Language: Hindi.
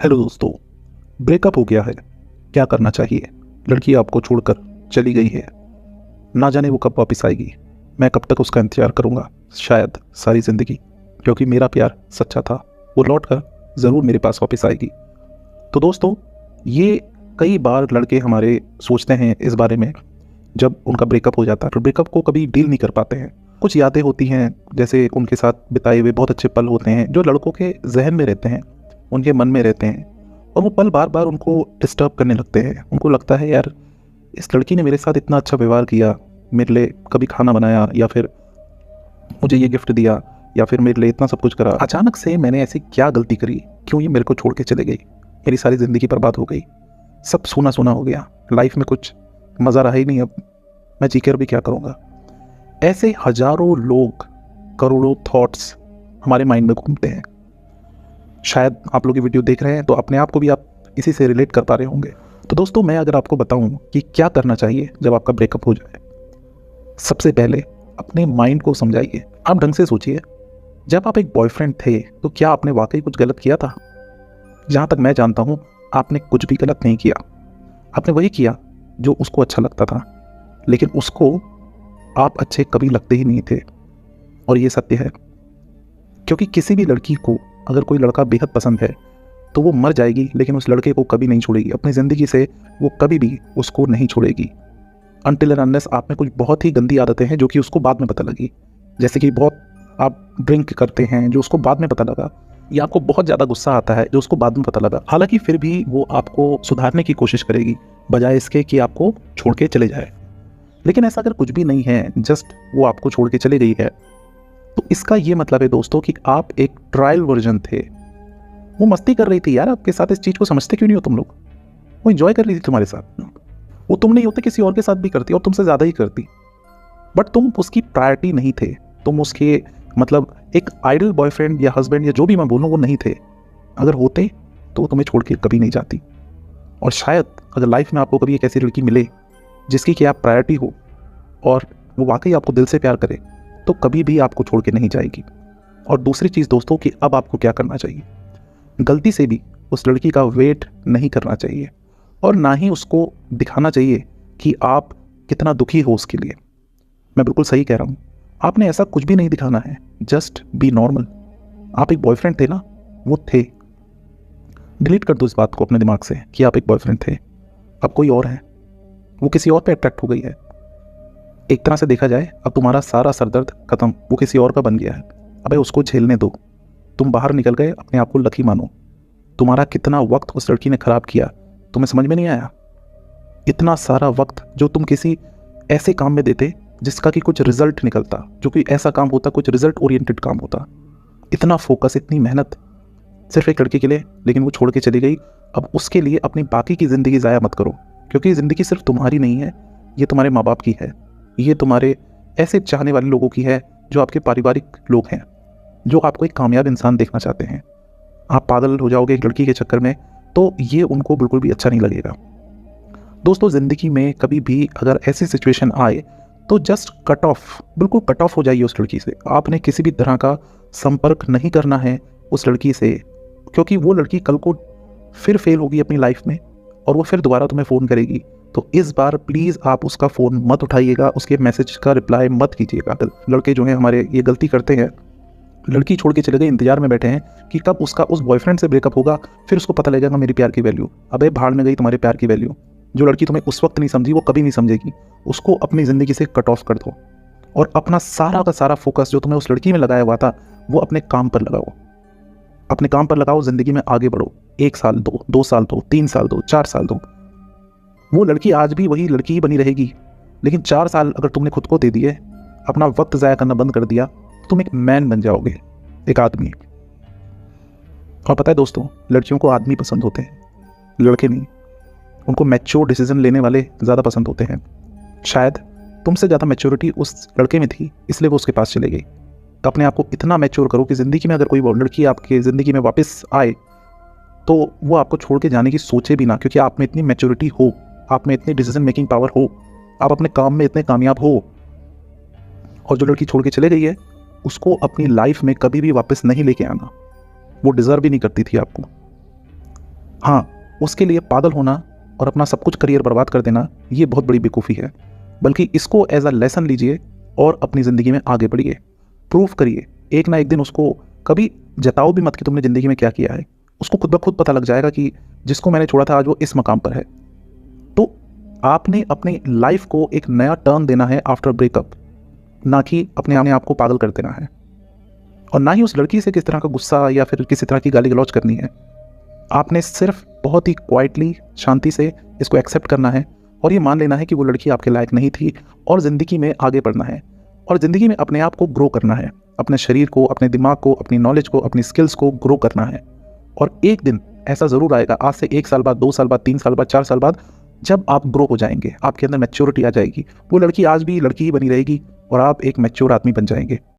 हेलो दोस्तों, ब्रेकअप हो गया है। क्या करना चाहिए? लड़की आपको छोड़कर चली गई है, ना जाने वो कब वापस आएगी। मैं कब तक उसका इंतजार करूंगा? शायद सारी ज़िंदगी, क्योंकि मेरा प्यार सच्चा था। वो लौट कर ज़रूर मेरे पास वापस आएगी। तो दोस्तों, ये कई बार लड़के हमारे सोचते हैं इस बारे में जब उनका ब्रेकअप हो जाता है, तो ब्रेकअप को कभी डील नहीं कर पाते हैं। कुछ यादें होती हैं, जैसे उनके साथ बिताए हुए बहुत अच्छे पल होते हैं जो लड़कों के जहन में रहते हैं, उनके मन में रहते हैं, और वो पल बार बार उनको डिस्टर्ब करने लगते हैं। उनको लगता है यार, इस लड़की ने मेरे साथ इतना अच्छा व्यवहार किया, मेरे लिए कभी खाना बनाया, या फिर मुझे ये गिफ्ट दिया, या फिर मेरे लिए इतना सब कुछ करा। अचानक से मैंने ऐसी क्या गलती करी, क्यों ये मेरे को छोड़ के चले गई? मेरी सारी ज़िंदगी बर्बाद हो गई, सब सूना सूना हो गया, लाइफ में कुछ मज़ा रहा ही नहीं। अब मैं जी कर भी क्या करूँगा? ऐसे हजारों लोग, करोड़ों थॉट्स हमारे माइंड में घूमते हैं। शायद आप लोग ये वीडियो देख रहे हैं तो अपने आप को भी आप इसी से रिलेट कर पा रहे होंगे। तो दोस्तों, मैं अगर आपको बताऊं कि क्या करना चाहिए जब आपका ब्रेकअप हो जाए, सबसे पहले अपने माइंड को समझाइए। आप ढंग से सोचिए, जब आप एक बॉयफ्रेंड थे तो क्या आपने वाकई कुछ गलत किया था? जहाँ तक मैं जानता हूँ, आपने कुछ भी गलत नहीं किया। आपने वही किया जो उसको अच्छा लगता था, लेकिन उसको आप अच्छे कभी लगते ही नहीं थे। और ये सत्य है, क्योंकि किसी भी लड़की को अगर कोई लड़का बेहद पसंद है तो वो मर जाएगी, लेकिन उस लड़के को कभी नहीं छोड़ेगी। अपनी ज़िंदगी से वो कभी भी उसको नहीं छोड़ेगी, अनटिल एंड अनलेस आप में कुछ बहुत ही गंदी आदतें हैं जो कि उसको बाद में पता लगी। जैसे कि बहुत आप ड्रिंक करते हैं जो उसको बाद में पता लगा, या आपको बहुत ज़्यादा गुस्सा आता है जो उसको बाद में पता लगा। हालांकि फिर भी वो आपको सुधारने की कोशिश करेगी, बजाय इसके कि आपको छोड़ के चले जाए। लेकिन ऐसा अगर कुछ भी नहीं है, जस्ट वो आपको छोड़ के चली गई है, तो इसका ये मतलब है दोस्तों कि आप एक ट्रायल वर्जन थे। वो मस्ती कर रही थी यार आपके साथ, इस चीज़ को समझते क्यों नहीं हो तुम लोग? वो एंजॉय कर रही थी तुम्हारे साथ। वो तुम नहीं होते किसी और के साथ भी करती, और तुमसे ज़्यादा ही करती, बट तुम उसकी प्रायोरिटी नहीं थे। तुम उसके मतलब एक आइडल बॉयफ्रेंड या हस्बैंड या जो भी मैं बोलूँ वो नहीं थे। अगर होते तो वो तुम्हें छोड़ के कभी नहीं जाती। और शायद अगर लाइफ में आपको कभी एक ऐसी लड़की मिले जिसकी कि आप प्रायोरिटी हो, और वो वाकई आपको दिल से प्यार करे, तो कभी भी आपको छोड़ के नहीं जाएगी। और दूसरी चीज़ दोस्तों, कि अब आपको क्या करना चाहिए? गलती से भी उस लड़की का वेट नहीं करना चाहिए, और ना ही उसको दिखाना चाहिए कि आप कितना दुखी हो उसके लिए। मैं बिल्कुल सही कह रहा हूँ, आपने ऐसा कुछ भी नहीं दिखाना है। Just be normal. आप एक बॉयफ्रेंड थे ना, वो थे। डिलीट कर दो इस बात को अपने दिमाग से कि आप एक बॉयफ्रेंड थे। अब कोई और है, वो किसी और पे अट्रैक्ट हो गई है। एक तरह से देखा जाए, अब तुम्हारा सारा सरदर्द खत्म, वो किसी और का बन गया है। अबे उसको झेलने दो। तुम बाहर निकल गए, अपने आप को लकी मानो। तुम्हारा कितना वक्त उस लड़की ने खराब किया, तुम्हें समझ में नहीं आया? इतना सारा वक्त जो तुम किसी ऐसे काम में देते जिसका कि कुछ रिजल्ट निकलता, जो कि ऐसा काम होता, कुछ रिजल्ट ओरिएंटेड काम होता। इतना फोकस, इतनी मेहनत सिर्फ एक लड़की के लिए, लेकिन वो छोड़ के चली गई। अब उसके लिए अपनी बाकी की ज़िंदगी ज़ाया मत करो, क्योंकि ज़िंदगी सिर्फ तुम्हारी नहीं है, ये तुम्हारे माँ बाप की है, ये तुम्हारे ऐसे चाहने वाले लोगों की है जो आपके पारिवारिक लोग हैं, जो आपको एक कामयाब इंसान देखना चाहते हैं। आप पागल हो जाओगे एक लड़की के चक्कर में, तो ये उनको बिल्कुल भी अच्छा नहीं लगेगा। दोस्तों, ज़िंदगी में कभी भी अगर ऐसी सिचुएशन आए तो जस्ट कट ऑफ, बिल्कुल कट ऑफ हो जाइए उस लड़की से। आपने किसी भी तरह का संपर्क नहीं करना है उस लड़की से, क्योंकि वो लड़की कल को फिर फेल होगी अपनी लाइफ में, और वो फिर दोबारा तुम्हें फ़ोन करेगी। तो इस बार प्लीज़ आप उसका फ़ोन मत उठाइएगा, उसके मैसेज का रिप्लाई मत कीजिएगा। लड़के जो हैं हमारे, ये गलती करते हैं। लड़की छोड़ के चले गए, इंतजार में बैठे हैं कि कब उसका उस बॉयफ्रेंड से ब्रेकअप होगा, फिर उसको पता लगेगा मेरी प्यार की वैल्यू। अबे भाड़ में गई तुम्हारे प्यार की वैल्यू। जो लड़की तुम्हें उस वक्त नहीं समझी, वो कभी नहीं समझेगी। उसको अपनी ज़िंदगी से कट ऑफ कर दो, और अपना सारा का सारा फोकस जो तुम्हें उस लड़की में लगाया हुआ था, वो अपने काम पर लगाओ। अपने काम पर लगाओ, ज़िंदगी में आगे बढ़ो। 1 साल दो, 2 साल दो, 3 साल दो, 4 साल दो। वो लड़की आज भी वही लड़की ही बनी रहेगी, लेकिन 4 साल अगर तुमने खुद को दे दिए, अपना वक्त ज़ाया करना बंद कर दिया, तो तुम एक मैन बन जाओगे, एक आदमी। और पता है दोस्तों, लड़कियों को आदमी पसंद होते हैं, लड़के नहीं। उनको मैच्योर डिसीजन लेने वाले ज़्यादा पसंद होते हैं। शायद तुमसे ज़्यादा मैच्योरिटी उस लड़के में थी, इसलिए वो उसके पास चले गई। तो अपने आप को इतना मैच्योर करो कि ज़िंदगी में अगर कोई लड़की आपकी ज़िंदगी में वापस आए तो वो आपको छोड़ के जाने की सोचे भी ना, क्योंकि आप में इतनी मैच्योरिटी हो, आप में इतनी डिसीजन मेकिंग पावर हो, आप अपने काम में इतने कामयाब हो। और जो लड़की छोड़ के चले गई है, उसको अपनी लाइफ में कभी भी वापस नहीं लेके आना। वो डिज़र्व भी नहीं करती थी आपको। हाँ, उसके लिए पागल होना और अपना सब कुछ करियर बर्बाद कर देना ये बहुत बड़ी बेवकूफ़ी है। बल्कि इसको एज अ लेसन लीजिए और अपनी ज़िंदगी में आगे बढ़िए, प्रूव करिए। एक ना एक दिन उसको कभी जताओ भी मत कि तुमने ज़िंदगी में क्या किया है, उसको खुद ब खुद पता लग जाएगा कि जिसको मैंने छोड़ा था आज वो इस मकाम पर है। तो आपने अपनी लाइफ को एक नया टर्न देना है आफ्टर ब्रेकअप, ना कि अपने आप को पागल कर देना है। और ना ही उस लड़की से किस तरह का गुस्सा या फिर किसी तरह की गाली गलौज करनी है। आपने सिर्फ बहुत ही क्वाइटली, शांति से इसको एक्सेप्ट करना है और ये मान लेना है कि वो लड़की आपके लायक नहीं थी और ज़िंदगी में आगे बढ़ना है और ज़िंदगी में अपने आप को ग्रो करना है, अपने शरीर को, अपने दिमाग को, अपनी नॉलेज को, अपनी स्किल्स को ग्रो करना है। और एक दिन ऐसा ज़रूर आएगा, आज से 1 साल बाद, 2 साल बाद, 3 साल बाद, 4 साल बाद, जब आप ग्रो हो जाएंगे, आपके अंदर मैच्योरिटी आ जाएगी, वो लड़की आज भी लड़की ही बनी रहेगी और आप एक मैच्योर आदमी बन जाएंगे।